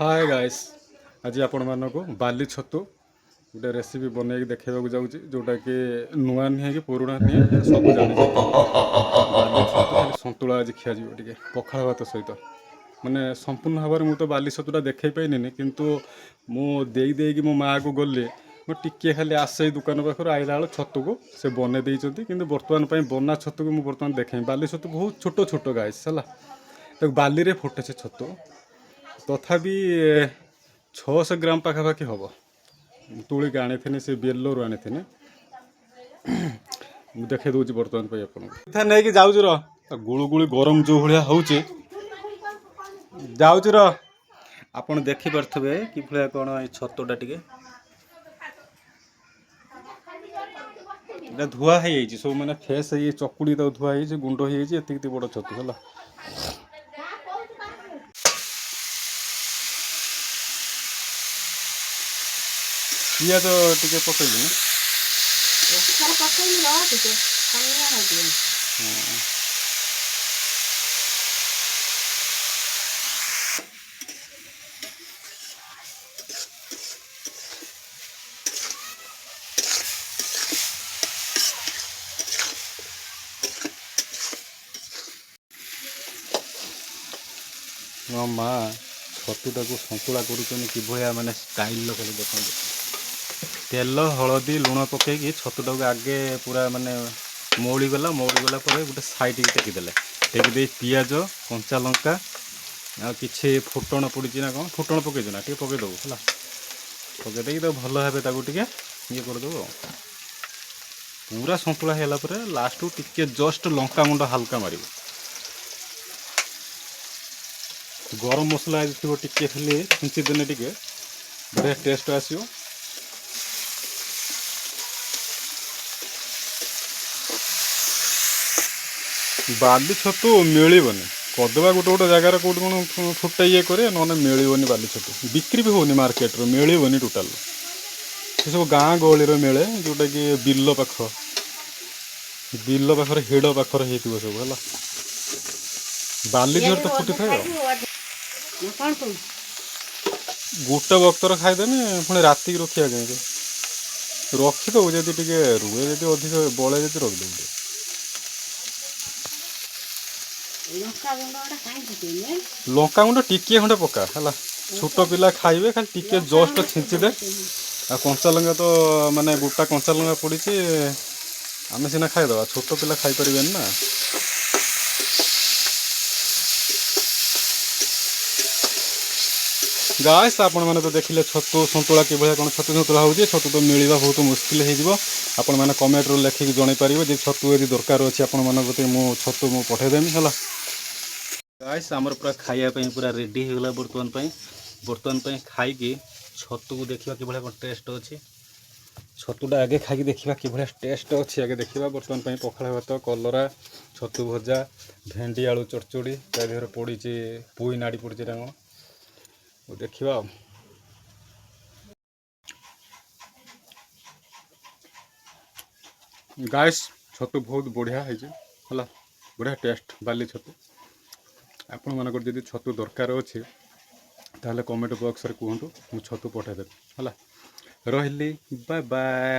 Hi guys आज आपण मानक बाली छतु गोटे रेसिपी बनैक देखा जाऊँगी जोटा कि नुआ नुहे कि पुराणा नुहे सब जानी बाली छतु खाली सतुला आज खिया टे पखाड़ भात सहित माने संपूर्ण भाव में तो बाली छतुटा देखे पाइनि किंतु मु देकी मो माँ को गली मैं टिके खाली आसे दुकान पाखर आइला बेल छतु को से बने देइचंती किंतु बर्तमान बना छतु को बर्तमान देखे बाली छतु बहुत छोट छोट गाइस है बाली रे फुटे से छतु तथापि 600 ग्राम पाखापाखि हम तुलिक आनी से बेलू आनी देखे दूसरी बर्तमान आपको नहीं जाऊँ रुगुड़ी गरम जो भाया हूँ जाऊँ आप देखिपे कि भाया कौन छतुटा टे धुआ है सब मैंने फेस ये चकुड़ी धुआ है गुंड होती बड़ छतु है पियाज टिके पकईलु मो माँ छतुटा को सतुला कर माने स्टाइल खाली देखते तेल हलदी लुण पकईकि छतुटा को आगे पूरा माने मौली गला गोटे साइड टेकिदेले टेकिदे पियाज कंचा लंका आ कि फुटण पड़ी ना कौन फुटण पकईचु ना पकईदेव है पकईदे तो भल भाव टे ये करदेव पूरा सतुला है लास्ट टिके जस्ट लंका गुंड हाल्का मार गरम मसला थी टिके खाली छुंचीदेने टिके बढ़िया टेस्ट आसो बाली छतु मिलबनी करदेवा गोटे गोटे जगार कौट कौन फुटा ये करे ना मिलबनी बाली छतु बिक्री भी होनी मार्केट रो मिलबनी टोटाल से सब गाँ गहली मिले जोटा कि बिल पाखर हिड़ पाखर हो सब है बाली झर तो फुटी था गोटे वक्तर खाईदेनी पुणी राति रखा रखीदे जदि टे रुए जदि अधिक बड़े जदि रखिदे लंका गुंड टिके खंडे पका है छोट पिला खाइबे खाली टिके जस्ट छिंचीदे आ कंचा लंका तो माने गोटा कंचा लंका पड़ी आम सीना खाईदे छोट पिला खाई पारे ना गाइस आपण मैंने तो देखिले छतु सतुला कि कौन छतु सतुला हो छतु तो मिलवा बहुत मुस्किल हो आपण मैंने कमेंट रो लिखिक जन पारे जे छतु यदि दरकार अच्छे आपण मानक मु छतु मु पठेदेमी है गाइस आमर पूरा खाइापी पूरा रेडी होगा बर्तमान खाई छतु को देखा कि कौन टेस्ट अच्छी छतुटा आगे खाई देखा कि टेस्ट अच्छी आगे देखा बर्तमान पखाड़ भात कलरा छतु भजा भेंडी आलू चड़चड़ी देहर पड़ी पुई नाड़ी पड़ी ना देखा गाइस छतु बहुत बढ़िया है बढ़िया टेस्ट बाली छतु आपण मानकर जदि छतु दरकार अच्छे ताहले कमेंट बॉक्स रे कहतु मु छतु पठाइदेवी है रही बाय बाय।